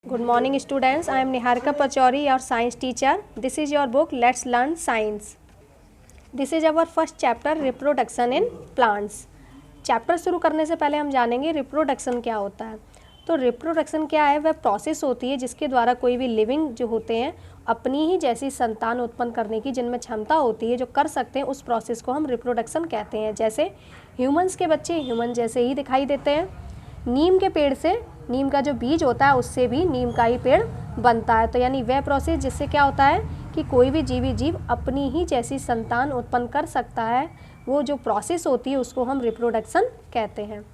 Good morning students, I am Niharika Pachauri, your science teacher. This is your book Let's Learn Science. This is our first chapter reproduction in plants. Chapter शुरू करने से पहले हम जानेंगे reproduction क्या होता है। तो रिप्रोडक्शन क्या है, वह प्रोसेस होती है जिसके द्वारा कोई भी लिविंग जो होते हैं अपनी ही जैसी संतान उत्पन्न करने की जिनमें क्षमता होती है, जो कर सकते हैं, उस प्रोसेस को हम रिप्रोडक्शन कहते हैं। जैसे ह्यूमंस के बच्चे ह्यूमन जैसे ही दिखाई देते हैं। नीम के पेड़ से, नीम का जो बीज होता है उससे भी नीम का ही पेड़ बनता है। तो यानी वह प्रोसेस जिससे क्या होता है कि कोई भी जीव अपनी ही जैसी संतान उत्पन्न कर सकता है, वो जो प्रोसेस होती है उसको हम रिप्रोडक्शन कहते हैं।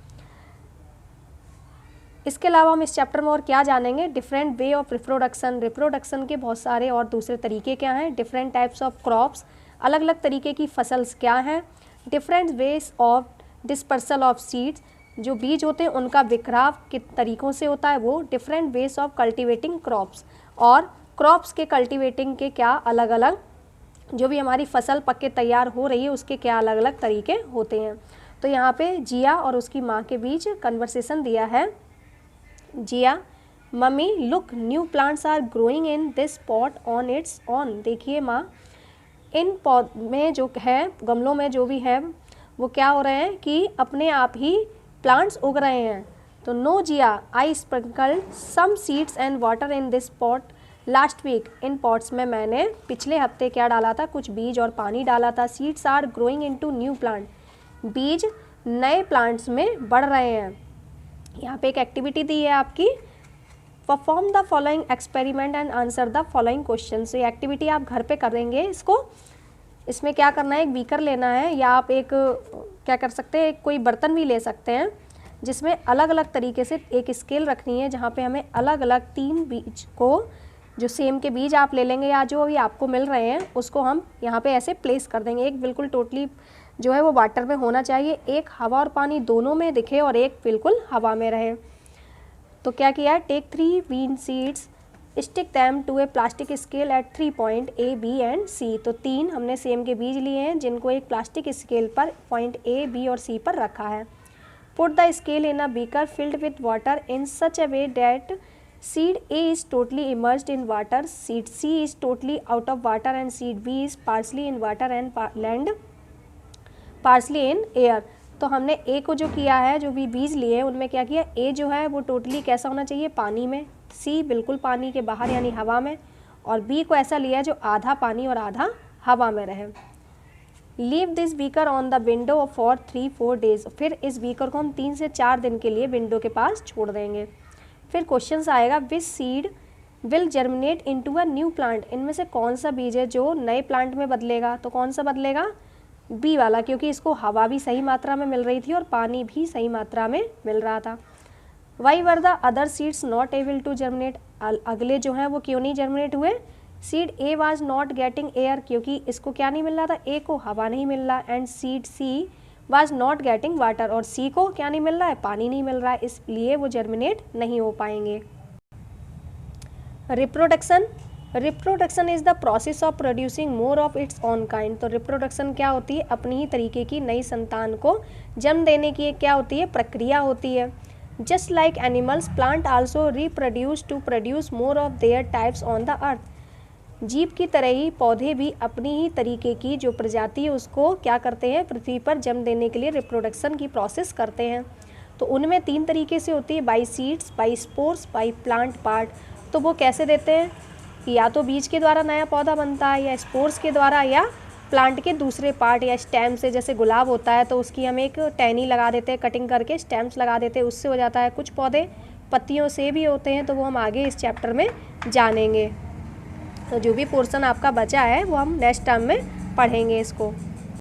इसके अलावा हम इस चैप्टर में और क्या जानेंगे, different way of reproduction. Reproduction के बहुत सारे और दूसरे तरीके क्या हैं, डिफरेंट टाइप्स ऑफ क्रॉप्स, अलग अलग तरीके की फसल्स क्या हैं, different ways of dispersal of seeds, जो बीज होते हैं उनका बिखराव किस तरीक़ों से होता है वो, different ways of cultivating crops, और क्रॉप्स के कल्टिवेटिंग के क्या अलग अलग, जो भी हमारी फसल पक के तैयार हो रही है उसके क्या अलग अलग तरीके होते हैं। तो यहाँ पे जिया और उसकी माँ के बीच कन्वर्सेशन दिया है। Jiya, mummy look, new plants are growing in this pot on it's on. देखिए माँ, इन पौध में जो है, गमलों में जो भी है वो क्या हो रहे हैं कि अपने आप ही प्लांट्स उग रहे हैं। तो no Jiya, I sprinkled some seeds and water in this pot last week. इन पॉट्स में मैंने पिछले हफ्ते क्या डाला था, कुछ बीज और पानी डाला था। Seeds are growing into new plant, बीज नए प्लांट्स में बढ़ रहे हैं। यहाँ पे एक एक्टिविटी दी है आपकी, perform the following experiment and answer the following question. ये एक्टिविटी आप घर पे करेंगे। इसमें क्या करना है, एक बीकर लेना है, या आप एक क्या कर सकते हैं, कोई बर्तन भी ले सकते हैं जिसमें अलग अलग तरीके से एक स्केल रखनी है, जहाँ पे हमें अलग अलग 3 बीज को, जो सेम के बीज आप ले लेंगे या जो अभी आपको मिल रहे हैं उसको हम यहाँ पे ऐसे प्लेस कर देंगे। एक बिल्कुल टोटली जो है वो वाटर में होना चाहिए, एक हवा और पानी दोनों में दिखे और एक बिल्कुल हवा में रहे। तो क्या किया है, take 3 bean seeds, stick them to a plastic scale at 3 point A, B and C। तो 3 हमने सेम के बीज लिए हैं जिनको एक प्लास्टिक स्केल पर पॉइंट A, B और C पर रखा है। Put the scale in a beaker filled with water in such a way that seed A is totally immersed in water, seed C is totally out of water and seed B is partially in water and land partially in air। तो हमने A को जो किया है, जो भी बीज लिए हैं उनमें क्या किया, A जो है वो टोटली कैसा होना चाहिए, पानी में, C बिल्कुल पानी के बाहर यानी हवा में, और B को ऐसा लिया है जो आधा पानी और आधा हवा में रहे। Leave this beaker on the window for 3-4 days. फिर इस बीकर को हम 3 से 4 दिन के लिए विंडो के पास छोड़ देंगे। फिर क्वेश्चन आएगा, which seed will germinate into a new plant. इनमें से कौन सा बीज है जो नए प्लांट में बदलेगा। तो कौन सा बदलेगा, बी वाला, क्योंकि इसको हवा भी सही मात्रा में मिल रही थी और पानी भी सही मात्रा में मिल रहा था। Why were the other seeds not able to germinate. अगले जो हैं वो क्यों नहीं जर्मिनेट हुए। Seed A was not getting air, क्योंकि इसको क्या नहीं मिल रहा था, ए को हवा नहीं मिल रहा। And seed she was not getting water, और सी को क्या नहीं मिल रहा है, पानी नहीं मिल रहा है, इसलिए वो जर्मिनेट नहीं हो पाएंगे। Reproduction, reproduction is the process of producing more of its on kind. तो रिप्रोडक्शन क्या होती है, अपनी ही तरीके की नई संतान को जन्म देने की एक क्या होती है, प्रक्रिया होती है। Just like animals, plant also reproduce to produce more of their types on the earth. जीव की तरह ही पौधे भी अपनी ही तरीके की जो प्रजाति है उसको क्या करते हैं, पृथ्वी पर जन्म देने के लिए रिप्रोडक्शन की प्रोसेस करते हैं। तो उनमें 3 तरीके से होती है, by seeds, by spores, by plant part. तो वो कैसे देते हैं कि या तो बीज के द्वारा नया पौधा बनता है, या स्पोर्स के द्वारा, या प्लांट के दूसरे पार्ट या स्टेम से। जैसे गुलाब होता है तो उसकी हम एक टहनी लगा देते हैं, कटिंग करके स्टेम्स लगा देते हैं, उससे हो जाता है। कुछ पौधे पत्तियों से भी होते हैं, तो वो हम आगे इस चैप्टर में जानेंगे। तो जो भी पोर्शन आपका बचा है वो हम नेक्स्ट टर्म में पढ़ेंगे इसको।